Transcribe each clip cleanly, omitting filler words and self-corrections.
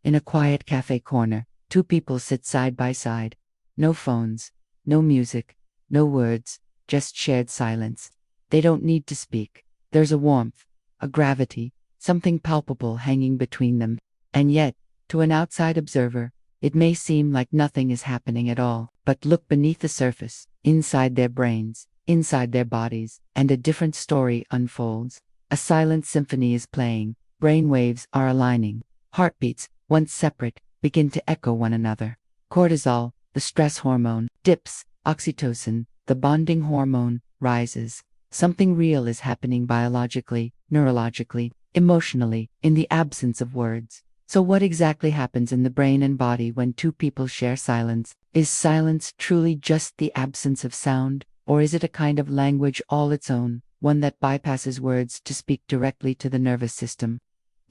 In a quiet cafe corner, two people sit side by side. No phones, no music, no words, just shared silence. They don't need to speak. There's a warmth, a gravity, something palpable hanging between them. And yet, to an outside observer, it may seem like nothing is happening at all. But look beneath the surface, inside their brains, inside their bodies, and a different story unfolds. A silent symphony is playing, brain waves are aligning, heartbeats, once separate, begin to echo one another. Cortisol, the stress hormone, dips, oxytocin, the bonding hormone, rises. Something real is happening biologically, neurologically, emotionally, in the absence of words. So what exactly happens in the brain and body when two people share silence? Is silence truly just the absence of sound, or is it a kind of language all its own, one that bypasses words to speak directly to the nervous system?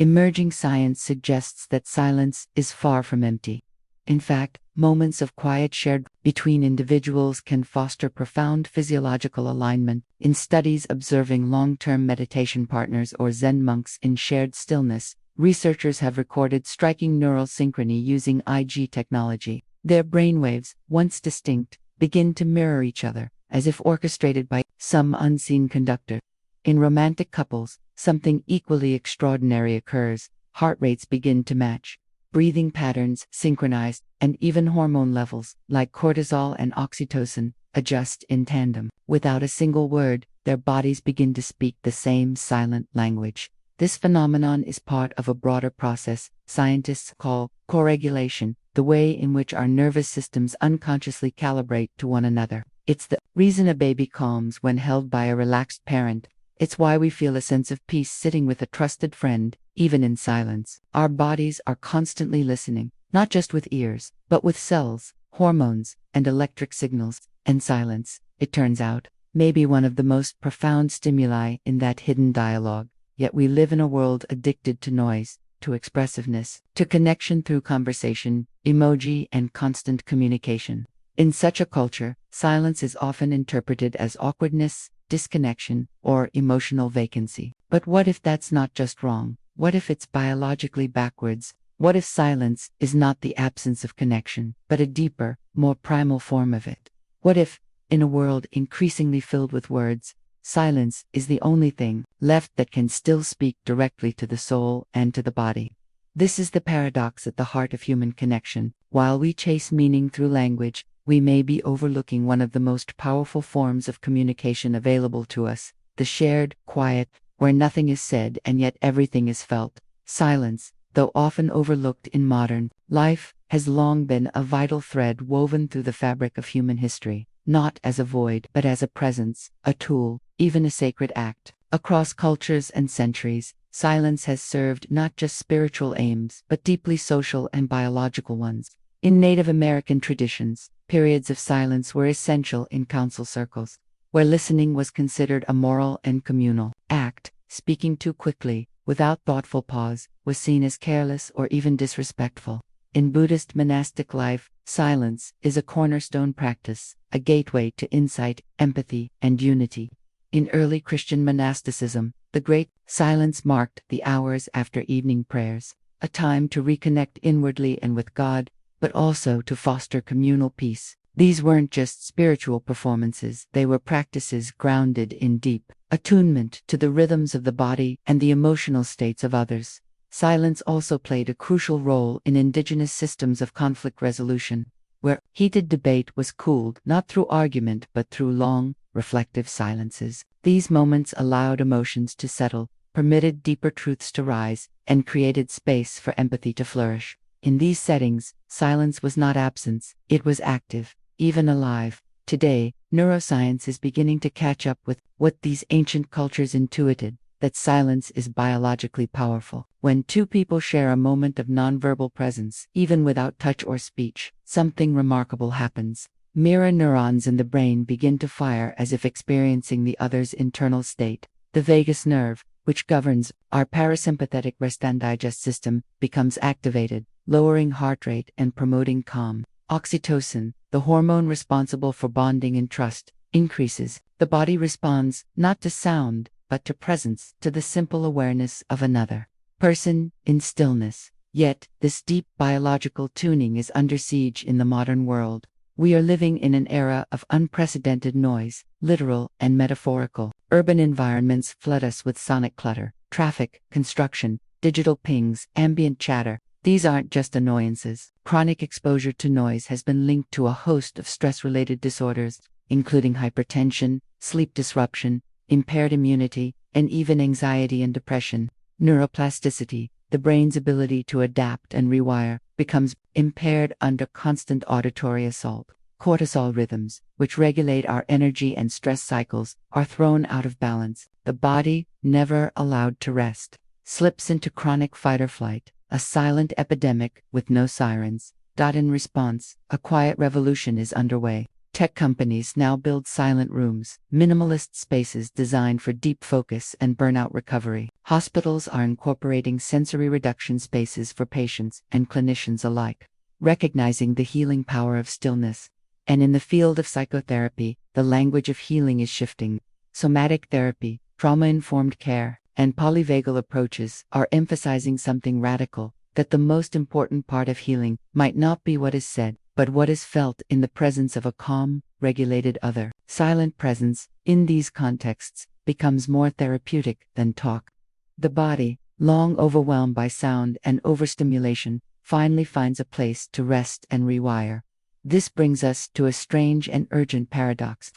Emerging science suggests that silence is far from empty. In fact, moments of quiet shared between individuals can foster profound physiological alignment. In studies observing long-term meditation partners or Zen monks in shared stillness, researchers have recorded striking neural synchrony using IG technology. Their brainwaves, once distinct, begin to mirror each other, as if orchestrated by some unseen conductor. In romantic couples, something equally extraordinary occurs. Heart rates begin to match, breathing patterns synchronize, and even hormone levels, like cortisol and oxytocin, adjust in tandem. Without a single word, their bodies begin to speak the same silent language. This phenomenon is part of a broader process scientists call co-regulation, the way in which our nervous systems unconsciously calibrate to one another. It's the reason a baby calms when held by a relaxed parent. It's why we feel a sense of peace sitting with a trusted friend, even in silence. Our bodies are constantly listening, not just with ears, but with cells, hormones, and electric signals. And silence, it turns out, may be one of the most profound stimuli in that hidden dialogue. Yet we live in a world addicted to noise, to expressiveness, to connection through conversation, emoji, and constant communication. In such a culture, silence is often interpreted as awkwardness, disconnection, or emotional vacancy. But what if that's not just wrong? What if it's biologically backwards? What if silence is not the absence of connection, but a deeper, more primal form of it? What if, in a world increasingly filled with words, silence is the only thing left that can still speak directly to the soul and to the body? This is the paradox at the heart of human connection. While we chase meaning through language, we may be overlooking one of the most powerful forms of communication available to us, the shared, quiet, where nothing is said and yet everything is felt. Silence, though often overlooked in modern life, has long been a vital thread woven through the fabric of human history, not as a void, but as a presence, a tool, even a sacred act. Across cultures and centuries, silence has served not just spiritual aims, but deeply social and biological ones. In Native American traditions, periods of silence were essential in council circles, where listening was considered a moral and communal act. Speaking too quickly, without thoughtful pause, was seen as careless or even disrespectful. In Buddhist monastic life, silence is a cornerstone practice, a gateway to insight, empathy, and unity. In early Christian monasticism, the great silence marked the hours after evening prayers, a time to reconnect inwardly and with God, but also to foster communal peace. These weren't just spiritual performances, they were practices grounded in deep attunement to the rhythms of the body and the emotional states of others. Silence also played a crucial role in indigenous systems of conflict resolution, where heated debate was cooled not through argument but through long, reflective silences. These moments allowed emotions to settle, permitted deeper truths to rise, and created space for empathy to flourish. In these settings, silence was not absence, it was active, even alive. Today, neuroscience is beginning to catch up with what these ancient cultures intuited, that silence is biologically powerful. When two people share a moment of nonverbal presence, even without touch or speech, something remarkable happens. Mirror neurons in the brain begin to fire as if experiencing the other's internal state. The vagus nerve, which governs our parasympathetic rest and digest system, becomes activated, lowering heart rate and promoting calm. Oxytocin, the hormone responsible for bonding and trust, increases. The body responds not to sound, but to presence, to the simple awareness of another person in stillness. Yet, this deep biological tuning is under siege in the modern world. We are living in an era of unprecedented noise, literal and metaphorical. Urban environments flood us with sonic clutter, traffic, construction, digital pings, ambient chatter. These aren't just annoyances. Chronic exposure to noise has been linked to a host of stress-related disorders, including hypertension, sleep disruption, impaired immunity, and even anxiety and depression. Neuroplasticity, the brain's ability to adapt and rewire, becomes impaired under constant auditory assault. Cortisol rhythms, which regulate our energy and stress cycles, are thrown out of balance. The body, never allowed to rest, slips into chronic fight or flight, a silent epidemic with no sirens. In response, a quiet revolution is underway. Tech companies now build silent rooms, minimalist spaces designed for deep focus and burnout recovery. Hospitals are incorporating sensory reduction spaces for patients and clinicians alike, recognizing the healing power of stillness. And in the field of psychotherapy, the language of healing is shifting. Somatic therapy, trauma-informed care, and polyvagal approaches are emphasizing something radical, that the most important part of healing might not be what is said, but what is felt in the presence of a calm, regulated other. Silent presence, in these contexts, becomes more therapeutic than talk. The body, long overwhelmed by sound and overstimulation, finally finds a place to rest and rewire. This brings us to a strange and urgent paradox.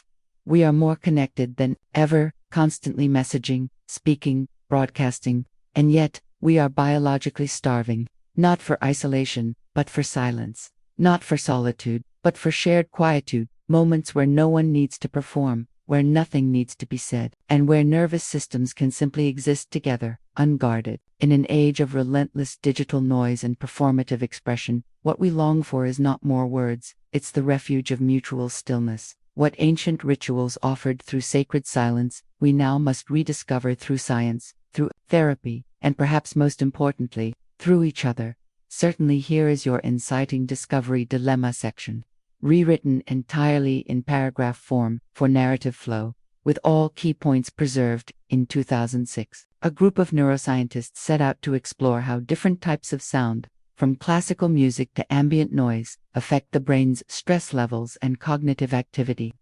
We are more connected than ever, constantly messaging, speaking, broadcasting, and yet, we are biologically starving, not for isolation, but for silence. Not for solitude, but for shared quietude, moments where no one needs to perform, where nothing needs to be said, and where nervous systems can simply exist together, unguarded. In an age of relentless digital noise and performative expression, what we long for is not more words, it's the refuge of mutual stillness. What ancient rituals offered through sacred silence, we now must rediscover through science, through therapy, and perhaps most importantly, through each other. Certainly here is your inciting discovery dilemma section, rewritten entirely in paragraph form for narrative flow, with all key points preserved. In 2006, a group of neuroscientists set out to explore how different types of sound, from classical music to ambient noise, affect the brain's stress levels and cognitive activity.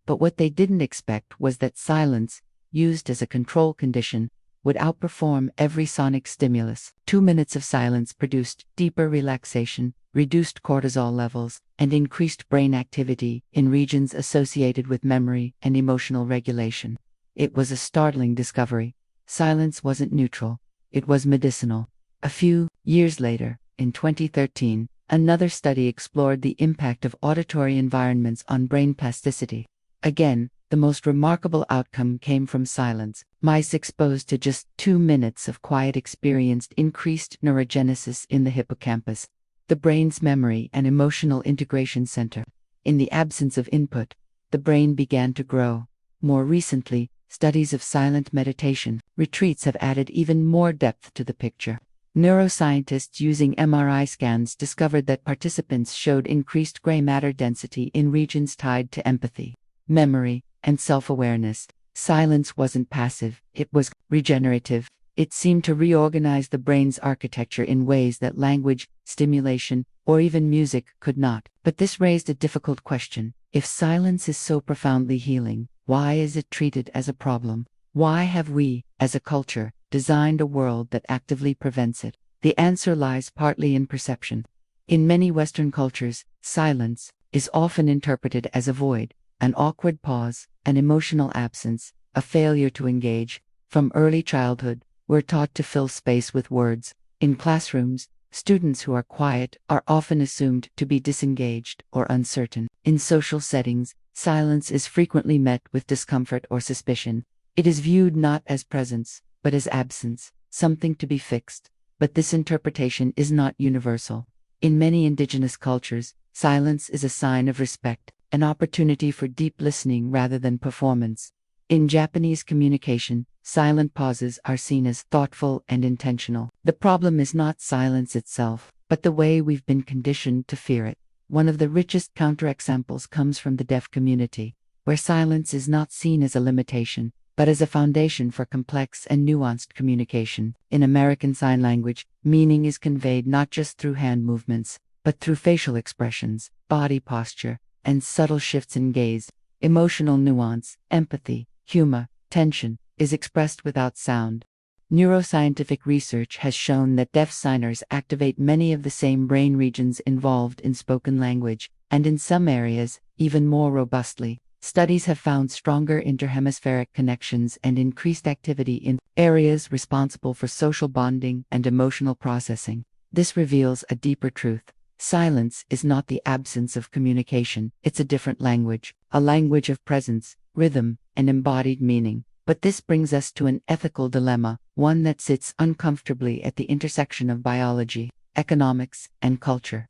But what they didn't expect was that silence, used as a control condition, would outperform every sonic stimulus. 2 minutes of silence produced deeper relaxation, reduced cortisol levels, and increased brain activity in regions associated with memory and emotional regulation. It was a startling discovery. Silence wasn't neutral, it was medicinal. A few years later, in 2013, another study explored the impact of auditory environments on brain plasticity. Again, the most remarkable outcome came from silence. Mice exposed to just 2 minutes of quiet experienced increased neurogenesis in the hippocampus, the brain's memory and emotional integration center. In the absence of input, the brain began to grow. More recently, studies of silent meditation retreats have added even more depth to the picture. Neuroscientists using MRI scans discovered that participants showed increased gray matter density in regions tied to empathy, memory, and self-awareness. Silence wasn't passive, it was regenerative. It seemed to reorganize the brain's architecture in ways that language, stimulation, or even music could not. But this raised a difficult question. If silence is so profoundly healing, why is it treated as a problem? Why have we, as a culture, designed a world that actively prevents it? The answer lies partly in perception. In many Western cultures, silence is often interpreted as a void, an awkward pause, an emotional absence, a failure to engage. From early childhood, we're taught to fill space with words. In classrooms, students who are quiet are often assumed to be disengaged or uncertain. In social settings, silence is frequently met with discomfort or suspicion. It is viewed not as presence, but as absence, something to be fixed. But this interpretation is not universal. In many indigenous cultures, silence is a sign of respect, an opportunity for deep listening rather than performance. In Japanese communication, silent pauses are seen as thoughtful and intentional. The problem is not silence itself, but the way we've been conditioned to fear it. One of the richest counterexamples comes from the deaf community, where silence is not seen as a limitation, but as a foundation for complex and nuanced communication. In American Sign Language, Meaning is conveyed not just through hand movements, but through facial expressions, body posture, and subtle shifts in gaze. Emotional nuance, empathy, humor, tension is expressed without sound. Neuroscientific research has shown that deaf signers activate many of the same brain regions involved in spoken language, and in some areas, even more robustly. Studies have found stronger interhemispheric connections and increased activity in areas responsible for social bonding and emotional processing. This reveals a deeper truth. Silence is not the absence of communication, it's a different language, a language of presence, rhythm, and embodied meaning. But this brings us to an ethical dilemma, one that sits uncomfortably at the intersection of biology, economics, and culture.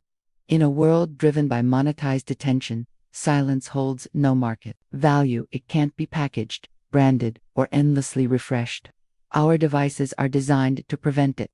In a world driven by monetized attention, silence holds no market value. It can't be packaged, branded, or endlessly refreshed. Our devices are designed to prevent it.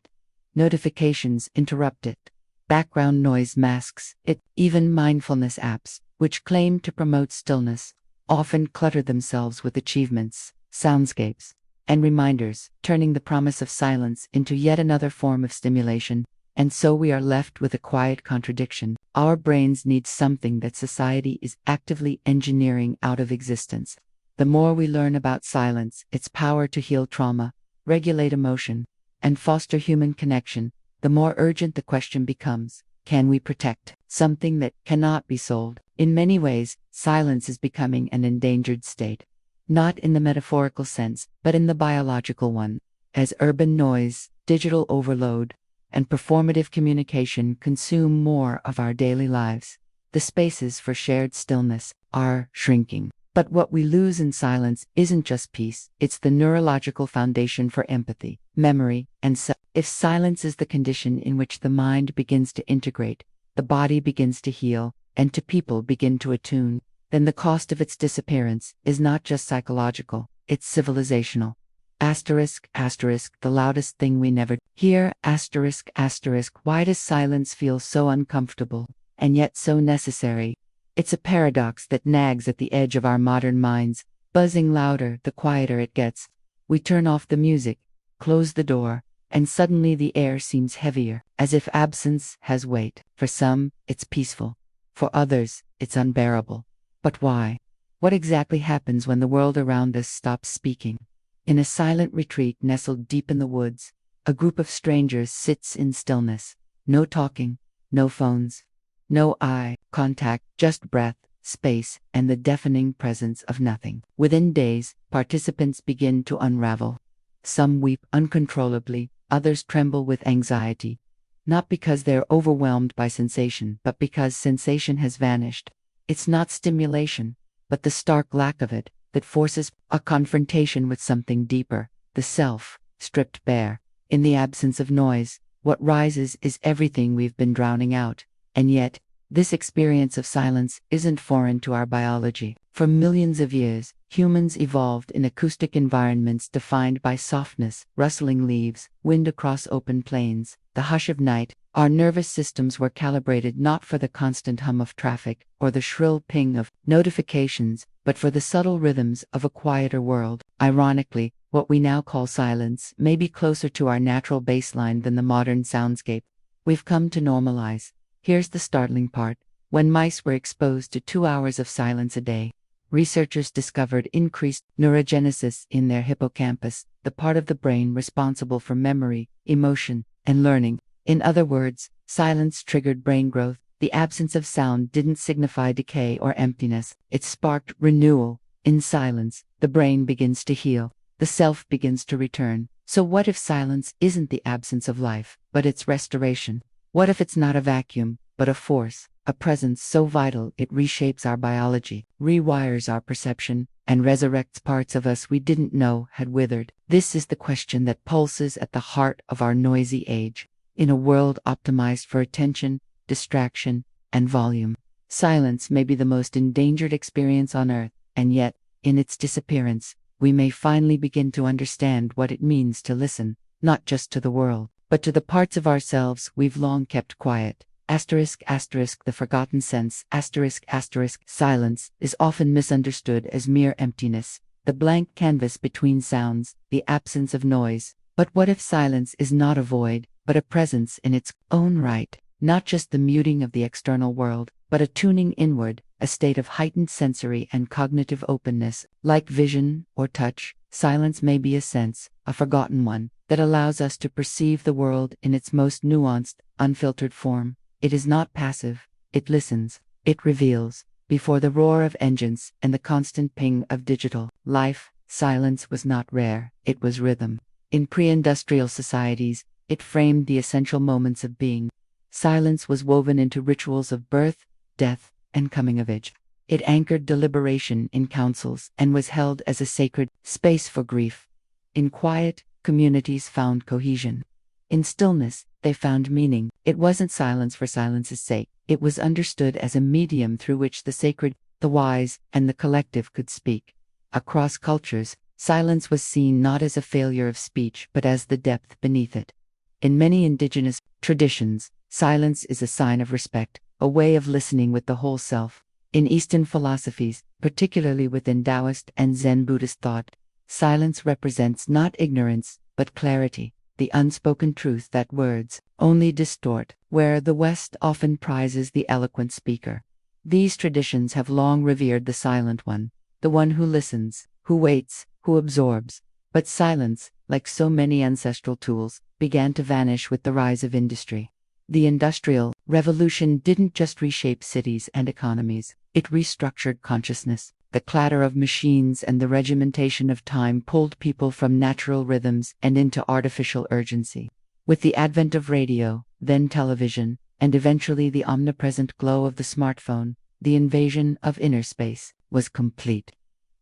Notifications interrupt it. Background noise masks it. Even mindfulness apps, which claim to promote stillness, often clutter themselves with achievements, soundscapes, and reminders, turning the promise of silence into yet another form of stimulation. And so we are left with a quiet contradiction. Our brains need something that society is actively engineering out of existence. The more we learn about silence, its power to heal trauma, regulate emotion, and foster human connection, the more urgent the question becomes: can we protect something that cannot be sold? In many ways, silence is becoming an endangered state. Not in the metaphorical sense, but in the biological one. As urban noise, digital overload, and performative communication consume more of our daily lives, the spaces for shared stillness are shrinking. But what we lose in silence isn't just peace, it's the neurological foundation for empathy, memory, and self. If silence is the condition in which the mind begins to integrate, the body begins to heal, and people begin to attune, then the cost of its disappearance is not just psychological, it's civilizational. Asterisk, asterisk, the loudest thing we never hear, asterisk, asterisk, why does silence feel so uncomfortable, and yet so necessary? It's a paradox that nags at the edge of our modern minds, buzzing louder the quieter it gets. We turn off the music, close the door, and suddenly the air seems heavier, as if absence has weight. For some, it's peaceful. For others, it's unbearable. But why? What exactly happens when the world around us stops speaking? In a silent retreat nestled deep in the woods, a group of strangers sits in stillness. No talking, no phones, no eye contact, just breath, space, and the deafening presence of nothing. Within days, participants begin to unravel. Some weep uncontrollably, others tremble with anxiety, not because they're overwhelmed by sensation, but because sensation has vanished. It's not stimulation, but the stark lack of it, that forces a confrontation with something deeper, the self, stripped bare. In the absence of noise, what rises is everything we've been drowning out. And yet, this experience of silence isn't foreign to our biology. For millions of years, humans evolved in acoustic environments defined by softness, rustling leaves, wind across open plains, the hush of night. Our nervous systems were calibrated not for the constant hum of traffic or the shrill ping of notifications, but for the subtle rhythms of a quieter world. Ironically, what we now call silence may be closer to our natural baseline than the modern soundscape we've come to normalize. Here's the startling part. When mice were exposed to 2 hours of silence a day, researchers discovered increased neurogenesis in their hippocampus, the part of the brain responsible for memory, emotion, and learning. In other words, silence triggered brain growth. The absence of sound didn't signify decay or emptiness, it sparked renewal. In silence, the brain begins to heal, the self begins to return. So what if silence isn't the absence of life, but its restoration? What if it's not a vacuum, but a force, a presence so vital it reshapes our biology, rewires our perception, and resurrects parts of us we didn't know had withered? This is the question that pulses at the heart of our noisy age. In a world optimized for attention, distraction, and volume, silence may be the most endangered experience on Earth, and yet, in its disappearance, we may finally begin to understand what it means to listen, not just to the world, but to the parts of ourselves we've long kept quiet. Asterisk, asterisk, the forgotten sense, asterisk, asterisk. Silence is often misunderstood as mere emptiness, the blank canvas between sounds, the absence of noise. But what if silence is not a void, but a presence in its own right, not just the muting of the external world, but a tuning inward, a state of heightened sensory and cognitive openness. Like vision or touch, silence may be a sense, a forgotten one, that allows us to perceive the world in its most nuanced, unfiltered form. It is not passive, it listens, it reveals. Before the roar of engines and the constant ping of digital life, silence was not rare, it was rhythm. In pre-industrial societies, it framed the essential moments of being. Silence was woven into rituals of birth, death, and coming of age. It anchored deliberation in councils and was held as a sacred space for grief. In quiet, communities found cohesion. In stillness, they found meaning. It wasn't silence for silence's sake. It was understood as a medium through which the sacred, the wise, and the collective could speak. Across cultures, silence was seen not as a failure of speech but as the depth beneath it. In many indigenous traditions, silence is a sign of respect, a way of listening with the whole self. In Eastern philosophies, particularly within Taoist and Zen Buddhist thought, silence represents not ignorance, but clarity, the unspoken truth that words only distort, where the West often prizes the eloquent speaker. These traditions have long revered the silent one, the one who listens, who waits, who absorbs. But silence, like so many ancestral tools, began to vanish with the rise of industry. The Industrial Revolution didn't just reshape cities and economies, it restructured consciousness. The clatter of machines and the regimentation of time pulled people from natural rhythms and into artificial urgency. With the advent of radio, then television, and eventually the omnipresent glow of the smartphone, the invasion of inner space was complete.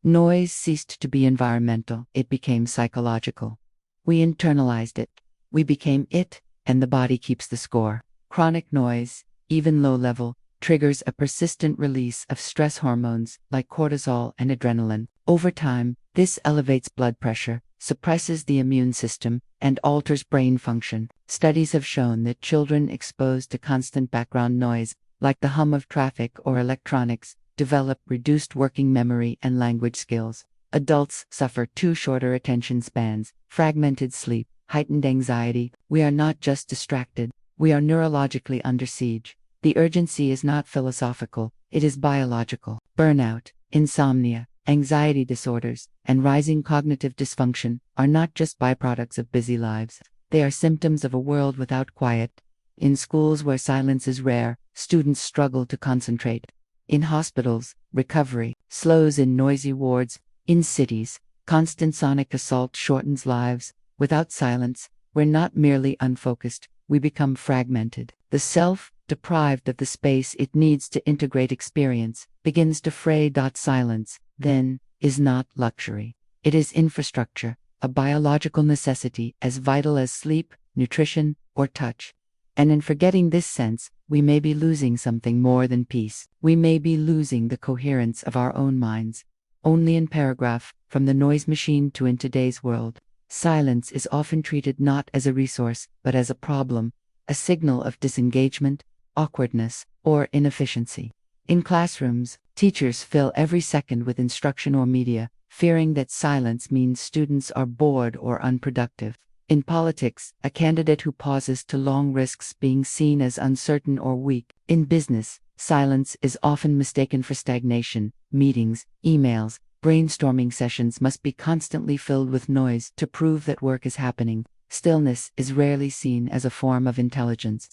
Noise ceased to be environmental, it became psychological. We internalized it. We became it, and the body keeps the score. Chronic noise, even low level, triggers a persistent release of stress hormones like cortisol and adrenaline. Over time, this elevates blood pressure, suppresses the immune system, and alters brain function. Studies have shown that children exposed to constant background noise, like the hum of traffic or electronics, develop reduced working memory and language skills. Adults suffer too shorter attention spans, fragmented sleep, heightened anxiety. We are not just distracted, we are neurologically under siege. The urgency is not philosophical, it is biological. Burnout, insomnia, anxiety disorders, and rising cognitive dysfunction are not just byproducts of busy lives. They are symptoms of a world without quiet. In schools where silence is rare, students struggle to concentrate. In hospitals, recovery slows in noisy wards. In cities, constant sonic assault shortens lives. Without silence, we're not merely unfocused, we become fragmented. The self, deprived of the space it needs to integrate experience, begins to fray. Silence, then, is not luxury. It is infrastructure, a biological necessity as vital as sleep, nutrition, or touch. And in forgetting this sense, we may be losing something more than peace. We may be losing the coherence of our own minds. Only in paragraph, from the noise machine to in today's world, silence is often treated not as a resource, but as a problem, a signal of disengagement, awkwardness, or inefficiency. In classrooms, teachers fill every second with instruction or media, fearing that silence means students are bored or unproductive. In politics, a candidate who pauses too long risks being seen as uncertain or weak. In business, silence is often mistaken for stagnation. Meetings, emails, brainstorming sessions must be constantly filled with noise to prove that work is happening. Stillness is rarely seen as a form of intelligence.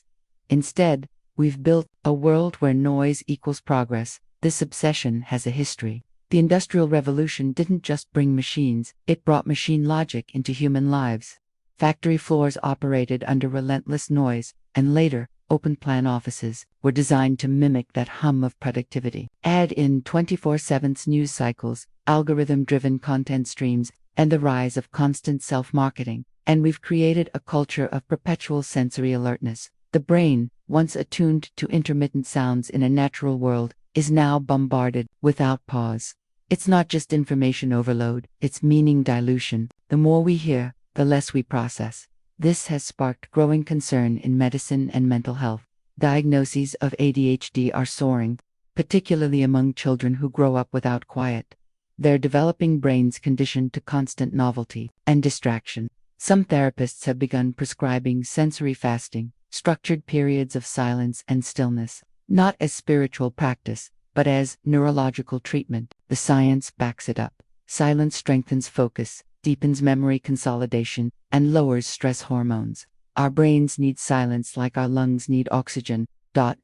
Instead, we've built a world where noise equals progress. This obsession has a history. The Industrial Revolution didn't just bring machines, it brought machine logic into human lives. Factory floors operated under relentless noise, and later, open-plan offices were designed to mimic that hum of productivity. Add in 24/7 news cycles, algorithm-driven content streams, and the rise of constant self-marketing, and we've created a culture of perpetual sensory alertness. The brain, once attuned to intermittent sounds in a natural world, is now bombarded without pause. It's not just information overload, it's meaning dilution. The more we hear, the less we process. This has sparked growing concern in medicine and mental health. Diagnoses of ADHD are soaring, particularly among children who grow up without quiet. Their developing brains conditioned to constant novelty and distraction. Some therapists have begun prescribing sensory fasting, structured periods of silence and stillness, not as spiritual practice, but as neurological treatment. The science backs it up. Silence strengthens focus, deepens memory consolidation, and lowers stress hormones. Our brains need silence like our lungs need oxygen.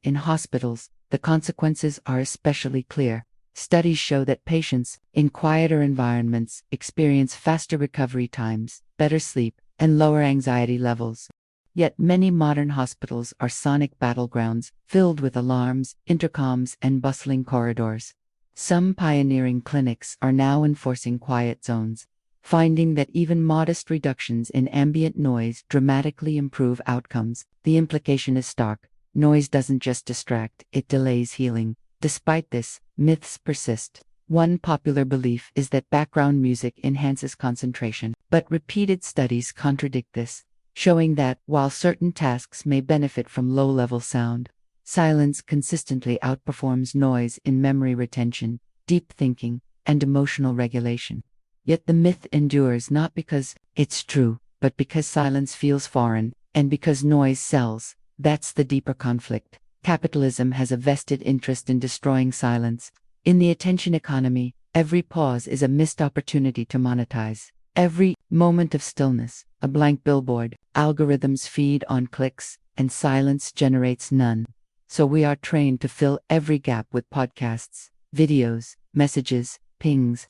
In hospitals, the consequences are especially clear. Studies show that patients in quieter environments experience faster recovery times, better sleep, and lower anxiety levels. Yet many modern hospitals are sonic battlegrounds, filled with alarms, intercoms, and bustling corridors. Some pioneering clinics are now enforcing quiet zones, finding that even modest reductions in ambient noise dramatically improve outcomes. The implication is stark. Noise doesn't just distract, it delays healing. Despite this, myths persist. One popular belief is that background music enhances concentration, but repeated studies contradict this, showing that, while certain tasks may benefit from low-level sound, silence consistently outperforms noise in memory retention, deep thinking, and emotional regulation. Yet the myth endures not because it's true, but because silence feels foreign, and because noise sells. That's the deeper conflict. Capitalism has a vested interest in destroying silence. In the attention economy, every pause is a missed opportunity to monetize. Every moment of stillness, a blank billboard. Algorithms feed on clicks, and silence generates none. So we are trained to fill every gap with podcasts, videos, messages, pings.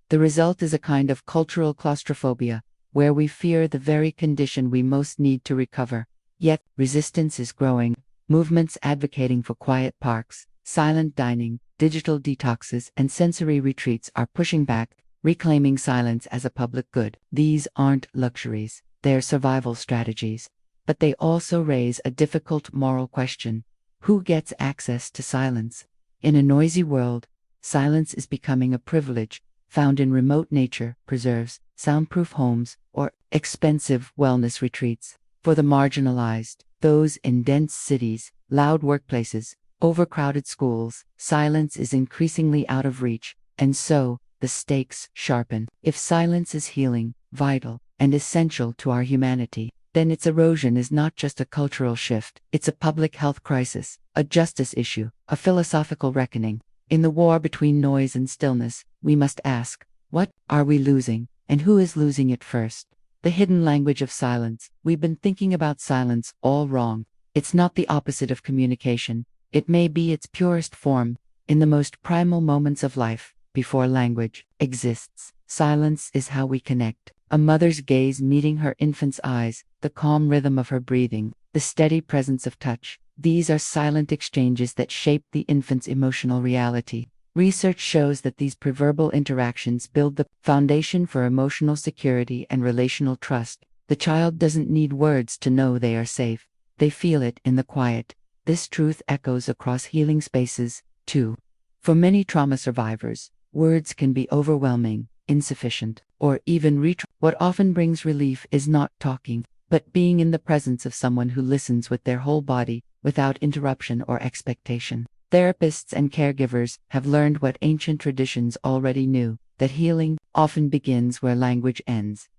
The result is a kind of cultural claustrophobia, where we fear the very condition we most need to recover. Yet, resistance is growing. Movements advocating for quiet parks, silent dining, digital detoxes, and sensory retreats are pushing back, reclaiming silence as a public good. These aren't luxuries, they're survival strategies. But they also raise a difficult moral question. Who gets access to silence? In a noisy world, silence is becoming a privilege, found in remote nature preserves, soundproof homes, or expensive wellness retreats. For the marginalized, those in dense cities, loud workplaces, overcrowded schools, silence is increasingly out of reach, and so, the stakes sharpen. If silence is healing, vital, and essential to our humanity, then its erosion is not just a cultural shift, it's a public health crisis, a justice issue, a philosophical reckoning. In the war between noise and stillness, we must ask, what are we losing, and who is losing it first? The hidden language of silence. We've been thinking about silence all wrong. It's not the opposite of communication. It may be its purest form. In the most primal moments of life, before language exists, silence is how we connect. A mother's gaze meeting her infant's eyes, the calm rhythm of her breathing, the steady presence of touch. These are silent exchanges that shape the infant's emotional reality. Research shows that these preverbal interactions build the foundation for emotional security and relational trust. The child doesn't need words to know they are safe. They feel it in the quiet. This truth echoes across healing spaces, too. For many trauma survivors, words can be overwhelming, insufficient, or even reach. What often brings relief is not talking, but being in the presence of someone who listens with their whole body, without interruption or expectation. Therapists and caregivers have learned what ancient traditions already knew, that healing often begins where language ends.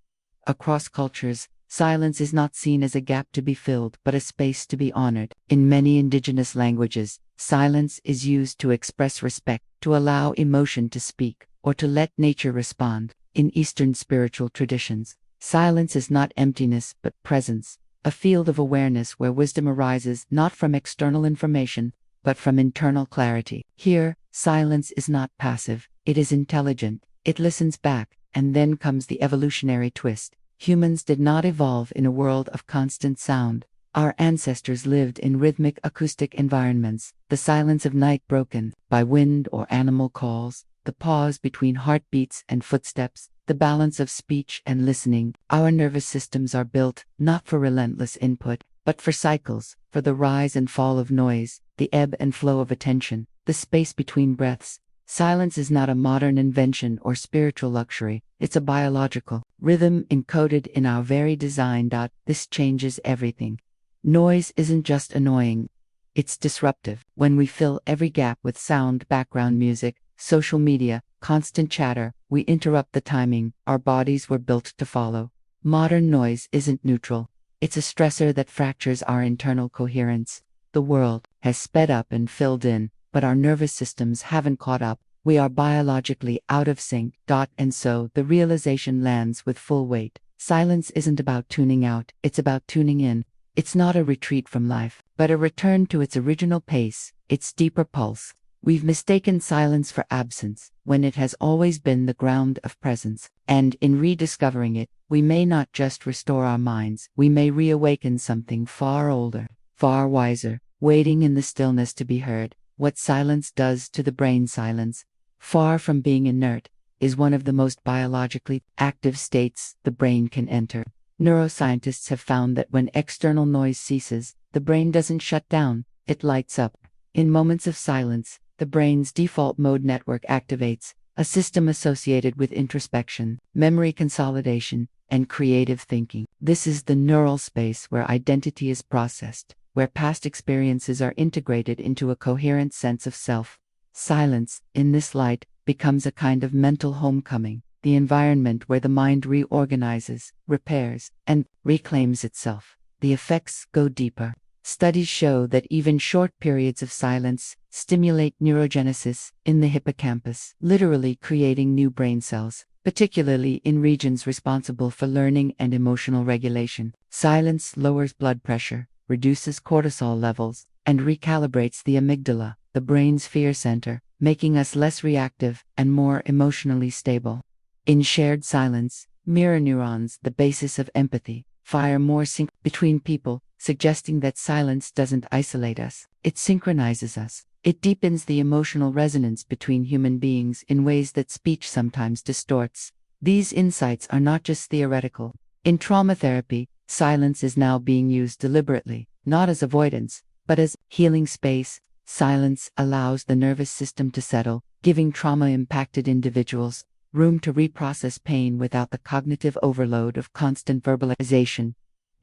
Across cultures, silence is not seen as a gap to be filled, but a space to be honored. In many indigenous languages, silence is used to express respect, to allow emotion to speak, or to let nature respond. In Eastern spiritual traditions, silence is not emptiness but presence, a field of awareness where wisdom arises not from external information, but from internal clarity. Here, silence is not passive, it is intelligent. It listens back, and then comes the evolutionary twist. Humans did not evolve in a world of constant sound. Our ancestors lived in rhythmic acoustic environments, the silence of night broken by wind or animal calls, the pause between heartbeats and footsteps, the balance of speech and listening. Our nervous systems are built not for relentless input, but for cycles, for the rise and fall of noise, the ebb and flow of attention, the space between breaths. Silence is not a modern invention or spiritual luxury, it's a biological rhythm encoded in our very design. This changes everything. Noise isn't just annoying, it's disruptive. When we fill every gap with sound, background music, social media, constant chatter, we interrupt the timing our bodies were built to follow. Modern noise isn't neutral. It's a stressor that fractures our internal coherence. The world has sped up and filled in, but our nervous systems haven't caught up. We are biologically out of sync. And so the realization lands with full weight. Silence isn't about tuning out, it's about tuning in. It's not a retreat from life, but a return to its original pace, its deeper pulse. We've mistaken silence for absence, when it has always been the ground of presence. And in rediscovering it, we may not just restore our minds, we may reawaken something far older, far wiser, waiting in the stillness to be heard. What silence does to the brain. Silence, far from being inert, is one of the most biologically active states the brain can enter. Neuroscientists have found that when external noise ceases, the brain doesn't shut down, it lights up. In moments of silence, the brain's default mode network activates, a system associated with introspection, memory consolidation, and creative thinking. This is the neural space where identity is processed, where past experiences are integrated into a coherent sense of self. Silence, in this light, becomes a kind of mental homecoming, the environment where the mind reorganizes, repairs, and reclaims itself. The effects go deeper. Studies show that even short periods of silence stimulate neurogenesis in the hippocampus, literally creating new brain cells, particularly in regions responsible for learning and emotional regulation. Silence lowers blood pressure, reduces cortisol levels, and recalibrates the amygdala, the brain's fear center, making us less reactive and more emotionally stable. In shared silence, mirror neurons, the basis of empathy, fire more sync between people, suggesting that silence doesn't isolate us, it synchronizes us. It deepens the emotional resonance between human beings in ways that speech sometimes distorts. These insights are not just theoretical. In trauma therapy, silence is now being used deliberately, not as avoidance, but as healing space. Silence allows the nervous system to settle, giving trauma-impacted individuals room to reprocess pain without the cognitive overload of constant verbalization.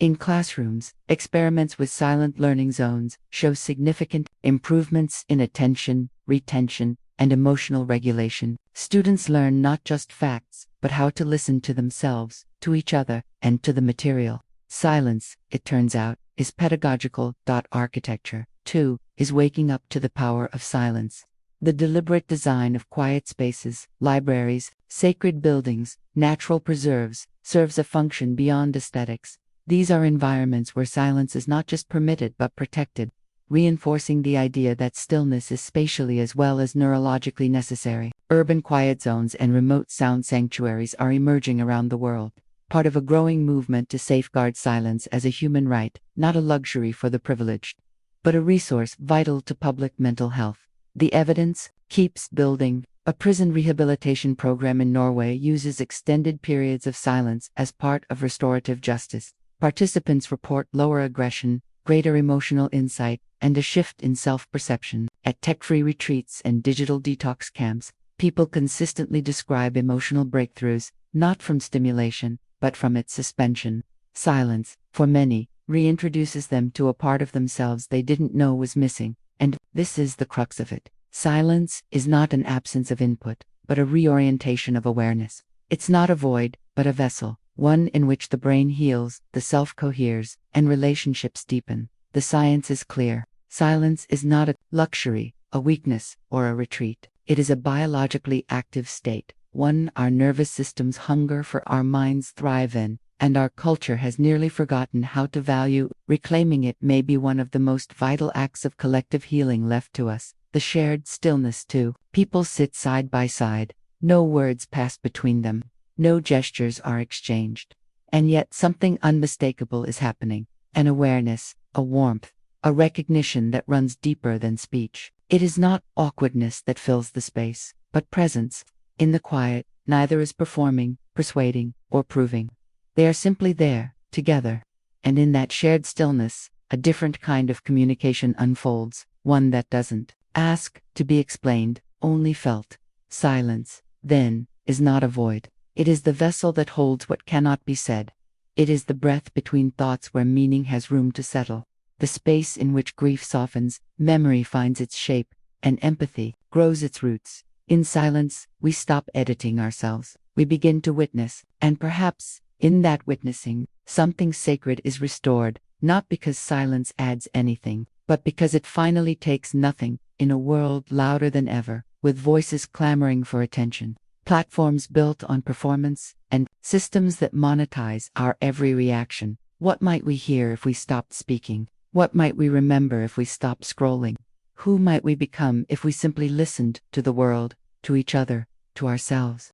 In classrooms, experiments with silent learning zones show significant improvements in attention, retention, and emotional regulation. Students learn not just facts, but how to listen to themselves, to each other, and to the material. Silence, it turns out, is pedagogical. Architecture, too, is waking up to the power of silence. The deliberate design of quiet spaces, libraries, sacred buildings, natural preserves, serves a function beyond aesthetics. These are environments where silence is not just permitted but protected, reinforcing the idea that stillness is spatially as well as neurologically necessary. Urban quiet zones and remote sound sanctuaries are emerging around the world, part of a growing movement to safeguard silence as a human right, not a luxury for the privileged, but a resource vital to public mental health. The evidence keeps building. A prison rehabilitation program in Norway uses extended periods of silence as part of restorative justice. Participants report lower aggression, greater emotional insight, and a shift in self-perception. At tech-free retreats and digital detox camps, people consistently describe emotional breakthroughs, not from stimulation, but from its suspension. Silence, for many, reintroduces them to a part of themselves they didn't know was missing. And this is the crux of it. Silence is not an absence of input, but a reorientation of awareness. It's not a void, but a vessel, one in which the brain heals, the self coheres, and relationships deepen. The science is clear. Silence is not a luxury, a weakness, or a retreat. It is a biologically active state, one our nervous systems hunger for, our minds thrive in, and our culture has nearly forgotten how to value. Reclaiming it may be one of the most vital acts of collective healing left to us. The shared stillness too. People sit side by side. No words pass between them. No gestures are exchanged. And yet something unmistakable is happening. An awareness, a warmth, a recognition that runs deeper than speech. It is not awkwardness that fills the space, but presence. In the quiet, neither is performing, persuading, or proving. They are simply there, together. And in that shared stillness, a different kind of communication unfolds, one that doesn't ask to be explained, only felt. Silence, then, is not a void. It is the vessel that holds what cannot be said. It is the breath between thoughts where meaning has room to settle. The space in which grief softens, memory finds its shape, and empathy grows its roots. In silence, we stop editing ourselves. We begin to witness, and perhaps, In that witnessing, something sacred is restored, not because silence adds anything, but because it finally takes nothing, in a world louder than ever, with voices clamoring for attention, platforms built on performance, and systems that monetize our every reaction. What might we hear if we stopped speaking? What might we remember if we stopped scrolling? Who might we become if we simply listened to the world, to each other, to ourselves?